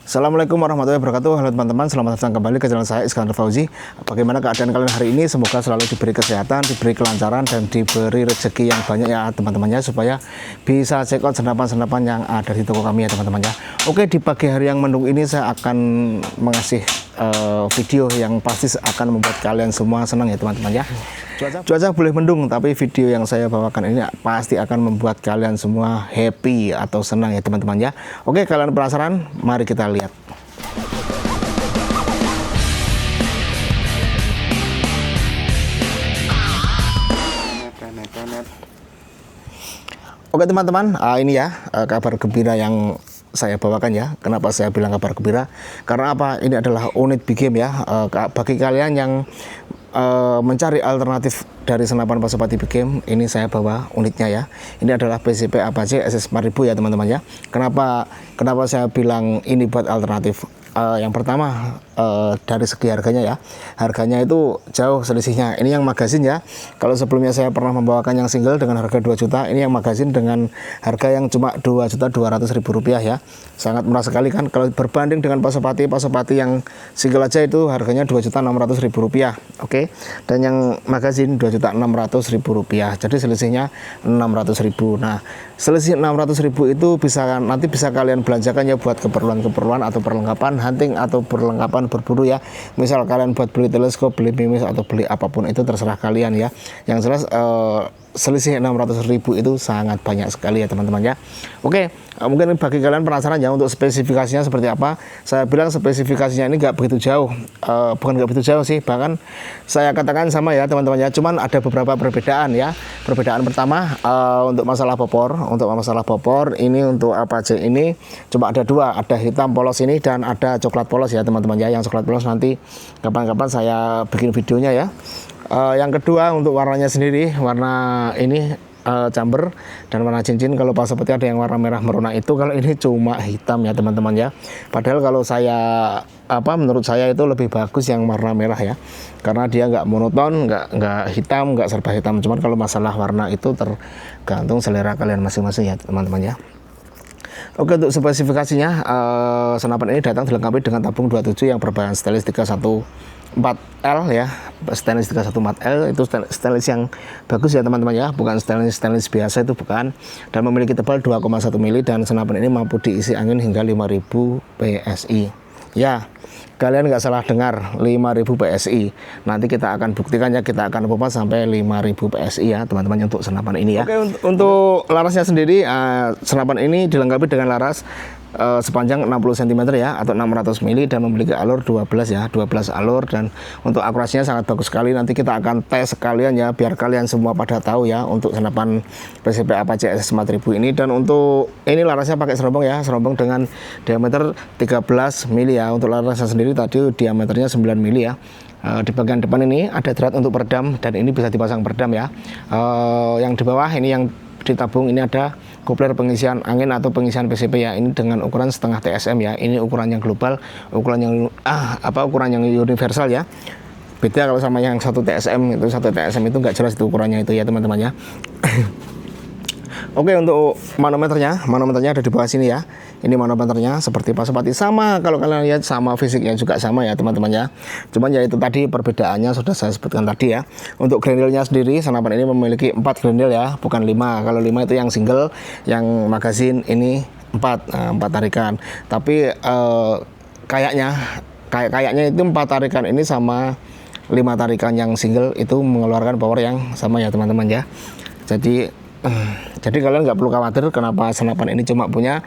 Assalamualaikum warahmatullahi wabarakatuh. Halo teman-teman, selamat datang kembali ke channel saya Iskandar Fauzi. Bagaimana keadaan kalian hari ini? Semoga selalu diberi kesehatan, diberi kelancaran, dan diberi rezeki yang banyak ya teman-temannya, supaya bisa check out senapan-senapan yang ada di toko kami ya teman-temannya. Oke, di pagi hari yang mendung ini saya akan mengasih video yang pasti akan membuat kalian semua senang ya teman-teman ya. Cuaca boleh mendung, tapi video yang saya bawakan ini pasti akan membuat kalian semua happy atau senang ya teman-teman ya. Oke, kalian penasaran? Mari kita lihat. Oke teman-teman, ini ya kabar gembira yang saya bawakan ya. Kenapa saya bilang kabar gembira? Karena apa? Ini adalah unit big game ya. Bagi kalian yang mencari alternatif dari senapan pasopati big game, ini saya bawa unitnya ya. Ini adalah PCP Apache SS4000 ya teman-teman ya. Kenapa saya bilang ini buat alternatif? Yang pertama dari segi harganya ya, harganya itu jauh selisihnya. Ini yang magazin ya. Kalau sebelumnya saya pernah membawakan yang single dengan harga 2 juta, ini yang magazin dengan harga yang cuma 2.200.000 rupiah ya. Sangat murah sekali kan. Kalau berbanding dengan pasopati yang single aja itu harganya 2.600.000 rupiah. Oke. Dan yang magazin 2.600.000 rupiah. Jadi selisihnya 600.000. Nah, selisih 600.000 itu nanti bisa kalian belanjakan ya buat keperluan atau perlengkapan hunting atau perlengkapan berburu ya. Misal kalian buat beli teleskop, beli mimis, atau beli apapun itu terserah kalian ya. Yang jelas selisih 600.000 itu sangat banyak sekali ya teman-teman ya. Oke, mungkin bagi kalian penasaran ya untuk spesifikasinya seperti apa. Saya bilang spesifikasinya ini nggak begitu jauh, bukan nggak begitu jauh sih, bahkan saya katakan sama ya teman-teman ya. Cuman ada beberapa perbedaan ya. Perbedaan pertama untuk masalah popor ini untuk Apache ini cuma ada dua, ada hitam polos ini dan ada coklat polos ya teman-teman ya. Yang coklat polos nanti kapan-kapan saya bikin videonya ya. Yang kedua untuk warnanya sendiri, warna ini chamber dan warna cincin. Kalau pasopati ada yang warna merah merona itu, kalau ini cuma hitam ya teman-teman ya. Padahal kalau menurut saya itu lebih bagus yang warna merah ya, karena dia nggak monoton, nggak hitam, nggak serba hitam. Cuman kalau masalah warna itu tergantung selera kalian masing-masing ya teman-teman ya. Oke, untuk spesifikasinya senapan ini datang dilengkapi dengan tabung 27 yang berbahan stainless 314L ya. Stainless 314L itu stainless yang bagus ya teman-teman ya, bukan stainless biasa, itu bukan. Dan memiliki tebal 2,1 mili dan senapan ini mampu diisi angin hingga 5000 PSI. Ya, kalian nggak salah dengar, 5000 PSI. Nanti kita akan buktikan ya, kita akan pompa sampai 5000 PSI ya teman-teman untuk senapan ini ya. Oke, untuk larasnya sendiri, senapan ini dilengkapi dengan laras sepanjang 60 cm ya, atau 600 mili, dan memiliki alur 12 ya, 12 alur, dan untuk akurasinya sangat bagus sekali. Nanti kita akan tes sekalian ya, biar kalian semua pada tahu ya untuk senapan PCP Apache SS4000 ini. Dan untuk ini larasnya pakai serombong ya, serombong dengan diameter 13 mili ya. Untuk larasnya sendiri tadi diameternya 9 mili ya. Di bagian depan ini ada drat untuk peredam, dan ini bisa dipasang peredam ya. Yang di bawah ini yang ditabung ini ada kopler pengisian angin atau pengisian PCP ya. Ini dengan ukuran setengah TSM ya. Ini ukuran yang global, ukuran yang universal ya. Beda kalau sama yang 1 TSM itu, 1 TSM itu nggak jelas itu ukurannya itu ya teman-teman ya. Oke, untuk manometernya ada di bawah sini ya. Ini manometernya seperti pasopati, sama kalau kalian lihat, sama fisiknya juga sama ya teman-teman ya. Cuman ya itu tadi perbedaannya sudah saya sebutkan tadi ya. Untuk grendilnya sendiri, senapan ini memiliki 4 grendil ya, bukan 5. Kalau 5 itu yang single, yang magazin ini 4 tarikan. Tapi kayaknya itu 4 tarikan ini sama 5 tarikan yang single itu mengeluarkan power yang sama ya teman-teman ya. Jadi kalian nggak perlu khawatir kenapa senapan ini cuma punya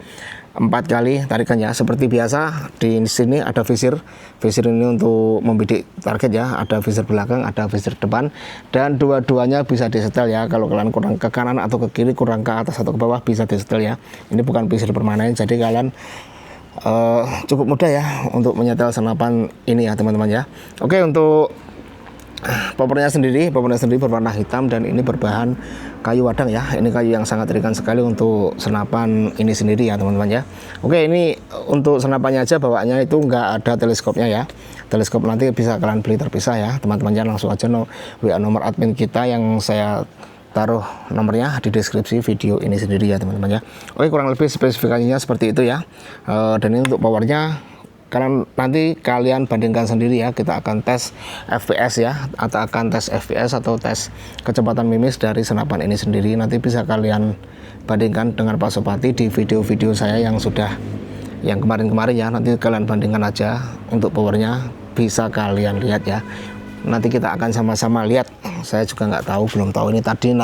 4 kali tarikannya. Seperti biasa di sini ada visir ini untuk membidik target ya, ada visir belakang, ada visir depan, dan dua-duanya bisa disetel ya. Kalau kalian kurang ke kanan atau ke kiri, kurang ke atas atau ke bawah, bisa disetel ya. Ini bukan visir permanen, jadi kalian cukup mudah ya untuk menyetel senapan ini ya teman-teman ya. Oke, untuk popornya sendiri berwarna hitam, dan ini berbahan kayu wadang ya. Ini kayu yang sangat ringan sekali untuk senapan ini sendiri ya teman-teman ya. Oke, ini untuk senapannya aja bawaannya itu nggak ada teleskopnya ya. Teleskop nanti bisa kalian beli terpisah ya teman-teman ya. Langsung aja WA nomor admin kita yang saya taruh nomornya di deskripsi video ini sendiri ya teman-teman ya. Oke, kurang lebih spesifikasinya seperti itu ya. Dan ini untuk powernya Karena nanti kalian bandingkan sendiri ya, kita akan tes FPS ya, atau akan tes FPS atau tes kecepatan mimis dari senapan ini sendiri. Nanti bisa kalian bandingkan dengan Pak Supati di video-video saya yang sudah yang kemarin-kemarin ya. Nanti kalian bandingkan aja untuk powernya, bisa kalian lihat ya. Nanti kita akan sama-sama lihat. Saya juga nggak tahu, belum tahu ini tadi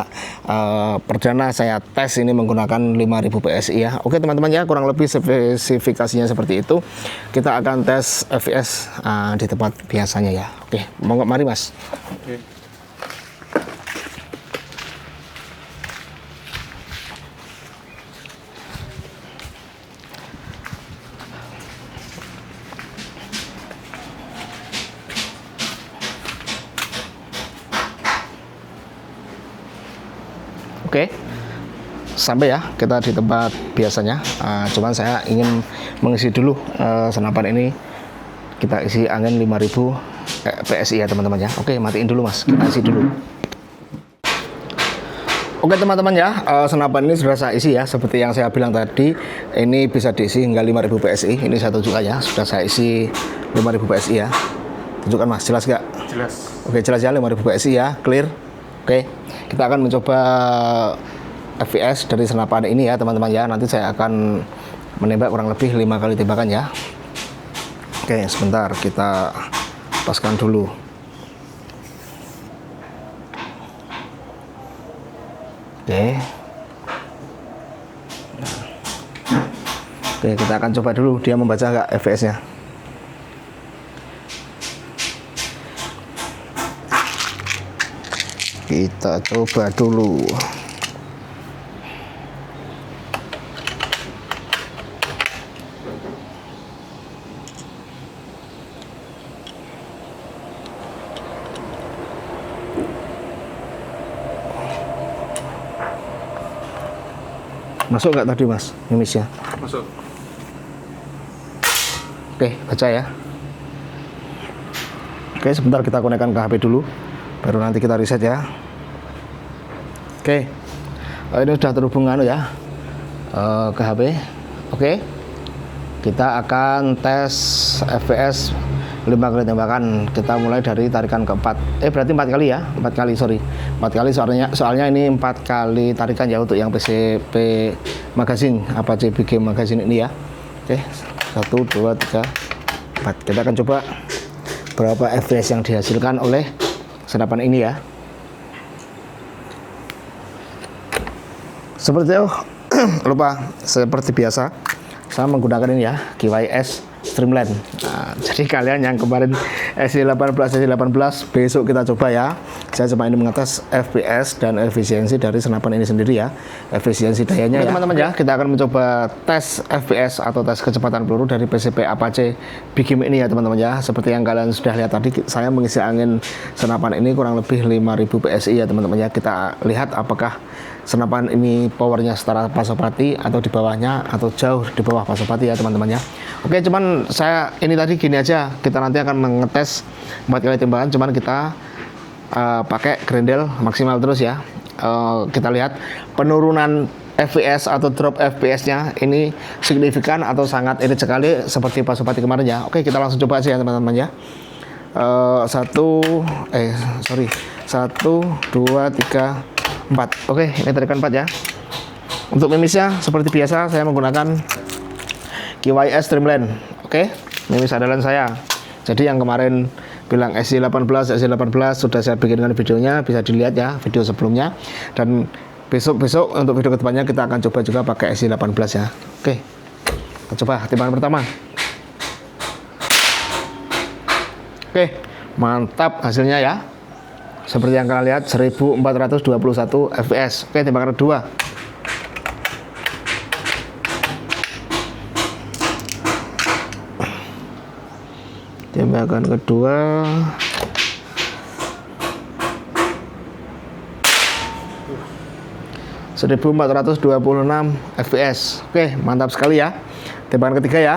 perdana saya tes ini menggunakan 5000 PSI ya. Oke teman-teman ya, kurang lebih spesifikasinya seperti itu. Kita akan tes FPS di tempat biasanya ya. Oke, monggo mari Mas. Oke. Oke, sampai ya kita di tempat biasanya. Cuman saya ingin mengisi dulu senapan ini. Kita isi angin 5000 PSI ya teman-teman ya. Oke, matiin dulu Mas, kita isi dulu. Oke teman-teman ya, senapan ini sudah saya isi ya. Seperti yang saya bilang tadi, ini bisa diisi hingga 5000 PSI. Ini saya tunjukkan ya, sudah saya isi 5000 PSI ya. Tunjukkan Mas, jelas gak? Jelas. Oke, jelas ya, 5000 PSI ya, clear. Oke, kita akan mencoba FPS dari senapan ini ya teman-teman ya. Nanti saya akan menembak kurang lebih 5 kali tembakan ya. Oke, sebentar kita paskan dulu. Oke. Oke, kita akan coba dulu dia membaca nggak FPS-nya. Kita coba dulu. Masuk nggak tadi Mas mimisnya? Masuk. Oke, baca ya. Oke, sebentar kita konekkan ke HP dulu, baru nanti kita reset ya. Oke, ini sudah terhubung ya ke HP. Oke, kita akan tes FPS 5 kali tembakan. Kita mulai dari tarikan keempat. Berarti 4 kali ya, 4 kali, sorry, 4 kali soalnya ini 4 kali tarikan ya untuk yang PCP magazine, Apache Big Game magazine ini ya. Oke, 1, 2, 3, 4. Kita akan coba berapa FPS yang dihasilkan oleh senapan ini ya. Seperti itu, lupa, seperti biasa saya menggunakan ini ya, GYS Streamline. Nah, jadi kalian yang kemarin SC18, besok kita coba ya. Saya coba ini mengetes FPS dan efisiensi dari senapan ini sendiri ya, efisiensi dayanya ya teman-teman ya. Kita akan mencoba tes FPS atau tes kecepatan peluru dari PCP Apache Big Game ini ya teman-teman ya. Seperti yang kalian sudah lihat tadi, saya mengisi angin senapan ini kurang lebih 5000 PSI ya teman-teman ya. Kita lihat apakah senapan ini powernya setara Pak Supati atau di bawahnya atau jauh di bawah Pak Supati ya teman-teman ya. Oke, cuman saya ini tadi gini aja, kita nanti akan mengetes 4 kali tembakan, cuman kita pakai grendel maksimal terus ya. Kita lihat penurunan FPS atau drop FPS-nya ini signifikan atau sangat irit sekali seperti Pak Supati kemarin ya. Oke, kita langsung coba aja ya teman-teman ya. 1, 2, 3, 4. Oke, ini tarikan 4 ya. Untuk mimisnya seperti biasa saya menggunakan GYS Streamline. Oke, mimis andalan saya. Jadi yang kemarin bilang SC18 sudah saya bikinkan videonya, bisa dilihat ya video sebelumnya. Dan besok untuk video kedepannya kita akan coba juga pakai SC18 ya. Oke, kita coba tembakan pertama. Oke, mantap hasilnya ya. Seperti yang kalian lihat 1421 fps. Oke, tembakan kedua. Tembakan kedua. Seribu 1426 fps. Oke, mantap sekali ya. Tembakan ketiga ya.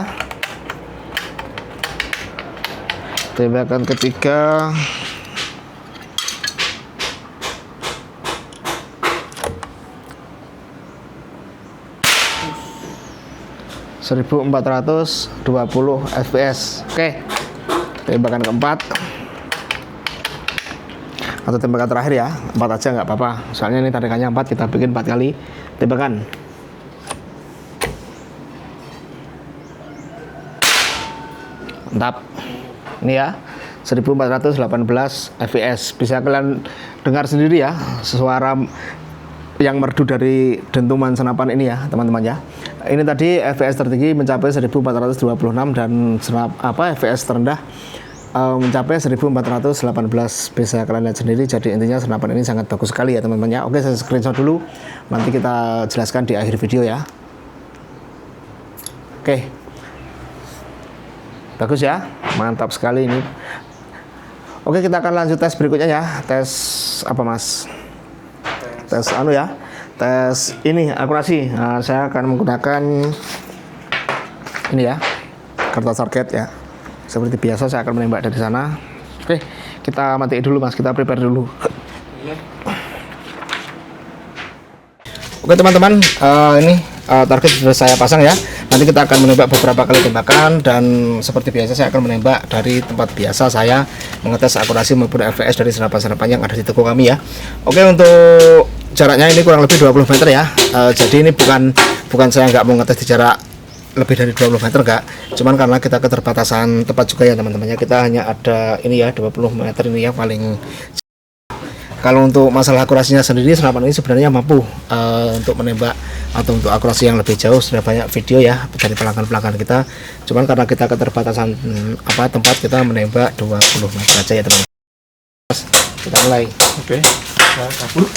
Tembakan ketiga. 1420 fps. Oke, tembakan keempat atau tembakan terakhir ya, 4 aja nggak apa-apa, soalnya ini tarikannya 4, kita bikin 4 kali tembakan. Mantap. Ini ya, 1418 fps. Bisa kalian dengar sendiri ya suara yang merdu dari dentuman senapan ini ya teman-teman ya. Ini tadi fps tertinggi mencapai 1426 dan fps terendah mencapai 1418. Bisa kalian lihat sendiri. Jadi intinya senapan ini sangat bagus sekali ya teman-teman ya. Oke, saya screenshot dulu, nanti kita jelaskan di akhir video ya. Oke, bagus ya, mantap sekali ini. Oke, kita akan lanjut tes berikutnya ya. Tes apa mas? Tes ya, tes ini akurasi. Nah, saya akan menggunakan ini ya, kertas target ya. Seperti biasa saya akan menembak dari sana. Oke, kita matiin dulu mas, kita prepare dulu. Oke teman-teman, ini target sudah saya pasang ya. Nanti kita akan menembak beberapa kali tembakan, dan seperti biasa saya akan menembak dari tempat biasa saya mengetes akurasi maupun fps dari senapan-senapan yang ada di toko kami ya. Oke, untuk jaraknya ini kurang lebih 20 meter ya. Jadi ini bukan saya nggak mau ngetes di jarak lebih dari 20 meter enggak, cuman karena kita keterbatasan tempat juga ya teman-teman ya. Kita hanya ada ini ya 20 meter ini ya paling. Kalau untuk masalah akurasinya sendiri, senapan ini sebenarnya mampu untuk menembak atau untuk akurasi yang lebih jauh. Sudah banyak video ya dari pelanggan-pelanggan kita, cuman karena kita keterbatasan tempat, kita menembak 20 meter aja ya teman-teman. Kita mulai. Oke, bagus.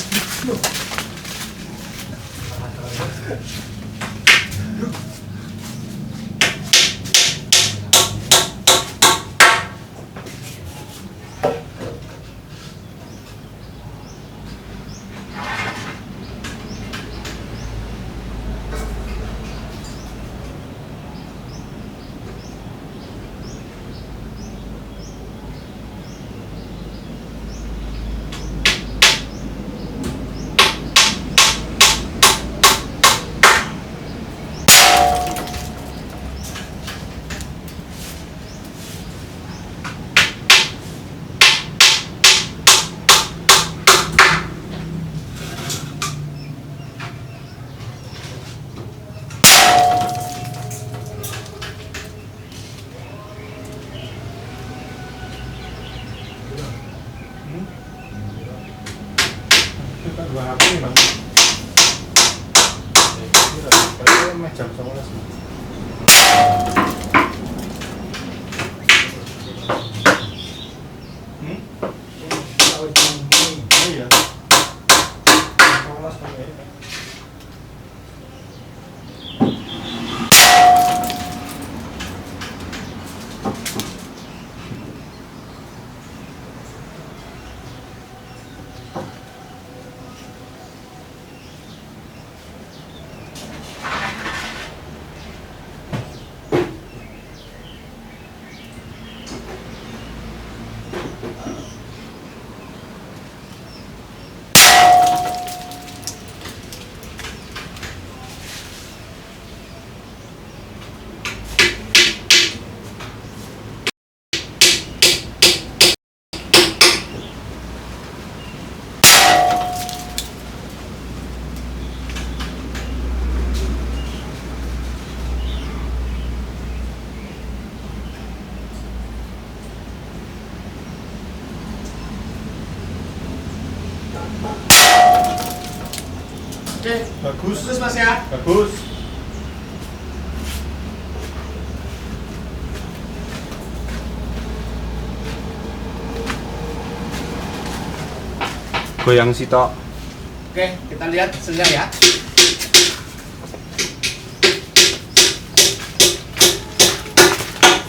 Bagus mas ya. Bagus. Goyang sitok. Oke, kita lihat hasilnya ya.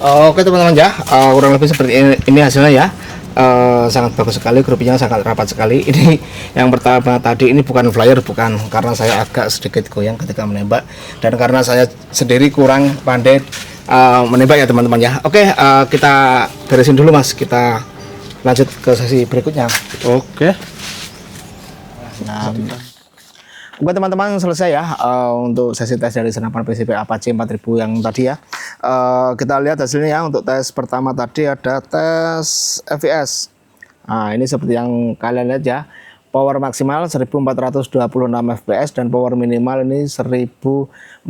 Oke teman-teman ya, kurang lebih seperti ini hasilnya ya. Sangat bagus sekali, grupnya sangat rapat sekali. Ini yang pertama tadi ini bukan flyer, bukan, karena saya agak sedikit goyang ketika menembak, dan karena saya sendiri kurang pandai menembak ya teman-teman ya. Oke, kita beresin dulu mas, kita lanjut ke sesi berikutnya. Oke. Nah, Oke teman-teman, selesai ya untuk sesi tes dari senapan PCP Apache 4000 yang tadi ya. Kita lihat hasilnya ya. Untuk tes pertama tadi ada tes FPS. Nah, ini seperti yang kalian lihat ya. Power maksimal 1426 fps dan power minimal ini 1418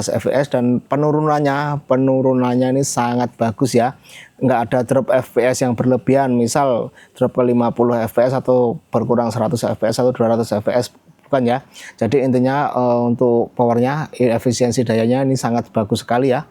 fps, dan penurunannya ini sangat bagus ya. Nggak ada drop fps yang berlebihan, misal drop ke 50 fps atau berkurang 100 fps atau 200 fps, bukan ya. Jadi intinya untuk powernya, efisiensi dayanya ini sangat bagus sekali ya.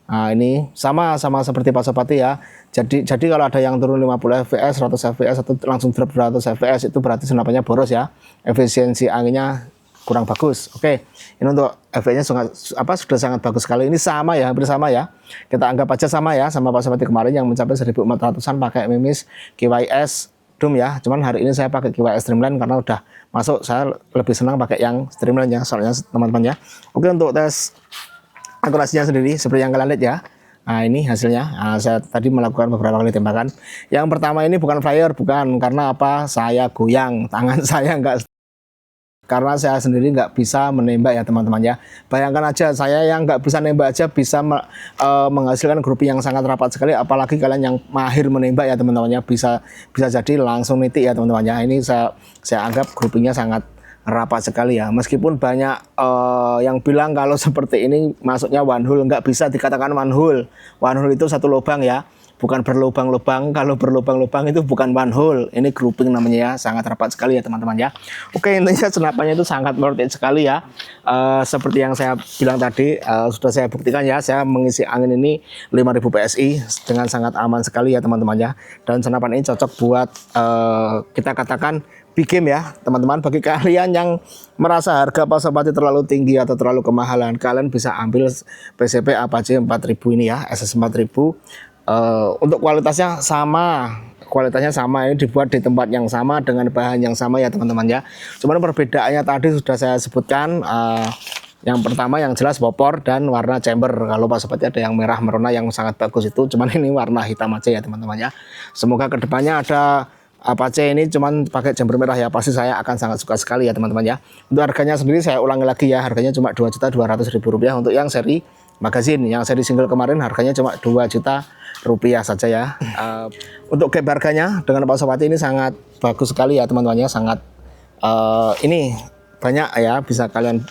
Nah, ini sama seperti Pasopati ya. Jadi kalau ada yang turun 50 fps, 100 fps atau langsung drop 200 fps, itu berarti senapannya boros ya. Efisiensi anginnya kurang bagus. Oke. Ini untuk efeknya sudah sangat bagus sekali. Ini sama ya, hampir sama ya. Kita anggap aja sama ya, sama Pasopati kemarin yang mencapai 1400-an pakai Mimis GYS Doom ya. Cuman hari ini saya pakai GYS Streamline karena udah masuk. Saya lebih senang pakai yang Streamline ya, soalnya teman-teman ya. Oke, untuk tes akurasinya sendiri seperti yang kalian lihat ya. Nah, ini hasilnya. Nah, saya tadi melakukan beberapa kali tembakan. Yang pertama ini bukan flyer, bukan, karena apa? Saya goyang, tangan saya enggak, karena saya sendiri nggak bisa menembak ya teman-teman ya. Bayangkan aja, saya yang nggak bisa nembak aja bisa menghasilkan grouping yang sangat rapat sekali, apalagi kalian yang mahir menembak ya teman-teman ya, bisa jadi langsung nitik ya teman-teman ya. Ini saya anggap groupingnya sangat rapat sekali ya. Meskipun banyak yang bilang kalau seperti ini masuknya one hole, nggak bisa dikatakan one hole. One hole itu satu lubang ya, bukan berlubang-lubang. Kalau berlubang-lubang itu bukan one hole, ini grouping namanya ya, sangat rapat sekali ya teman-teman ya. Oke, intinya senapannya itu sangat worth it sekali ya. Seperti yang saya bilang tadi, sudah saya buktikan ya, saya mengisi angin ini 5000 PSI dengan sangat aman sekali ya teman-teman ya. Dan senapan ini cocok buat kita katakan big game ya teman-teman. Bagi kalian yang merasa harga Pasopati terlalu tinggi atau terlalu kemahalan, kalian bisa ambil PCP Apache 4000 ini ya, SS 4000. Untuk kualitasnya sama, ini dibuat di tempat yang sama dengan bahan yang sama ya teman-teman ya. Cuman perbedaannya tadi sudah saya sebutkan. Yang pertama yang jelas popor dan warna chamber. Kalau Pasopati ada yang merah merona yang sangat bagus itu, cuman ini warna hitam aja ya teman-teman ya. Semoga kedepannya ada Apache ini cuman pakai jumper merah ya, pasti saya akan sangat suka sekali ya teman-teman ya. Untuk harganya sendiri saya ulangi lagi ya, harganya cuma Rp2.200.000 untuk yang seri magazine. Yang seri single kemarin harganya cuma Rp2 juta saja ya. Untuk gap harganya dengan Pasopati ini sangat bagus sekali ya teman-teman ya, sangat ini banyak ya, bisa kalian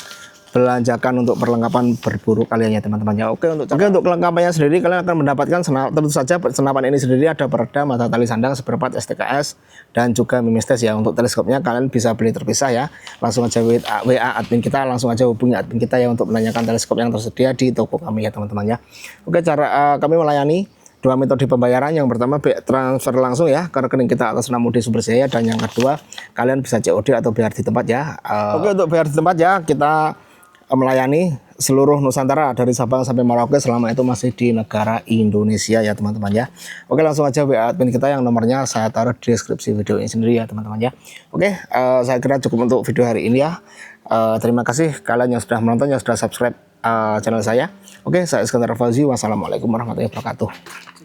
belanjakan untuk perlengkapan berburu kalian ya teman-teman ya. Oke, untuk kelengkapannya sendiri kalian akan mendapatkan tentu saja senapan ini sendiri ada peredam, mata tali sandang, seperempat STKS dan juga Mimis tes ya. Untuk teleskopnya kalian bisa beli terpisah ya. Langsung aja WA admin kita, langsung aja hubungi admin kita ya untuk menanyakan teleskop yang tersedia di toko kami ya teman-teman ya. Oke, cara kami melayani dua metode pembayaran. Yang pertama transfer langsung ya ke rekening kita atas nama Mudi Sumber Jaya, dan yang kedua kalian bisa COD atau bayar di tempat ya. Oke, untuk bayar di tempat ya, kita melayani seluruh Nusantara dari Sabang sampai Merauke selama itu masih di negara Indonesia ya teman-teman ya. Oke, langsung aja WA admin kita yang nomornya saya taruh di deskripsi video ini sendiri ya teman-teman ya. Oke, saya kira cukup untuk video hari ini ya. Terima kasih kalian yang sudah menonton, yang sudah subscribe channel saya. Oke, saya Iskandar Fauzi. Wassalamualaikum warahmatullahi wabarakatuh.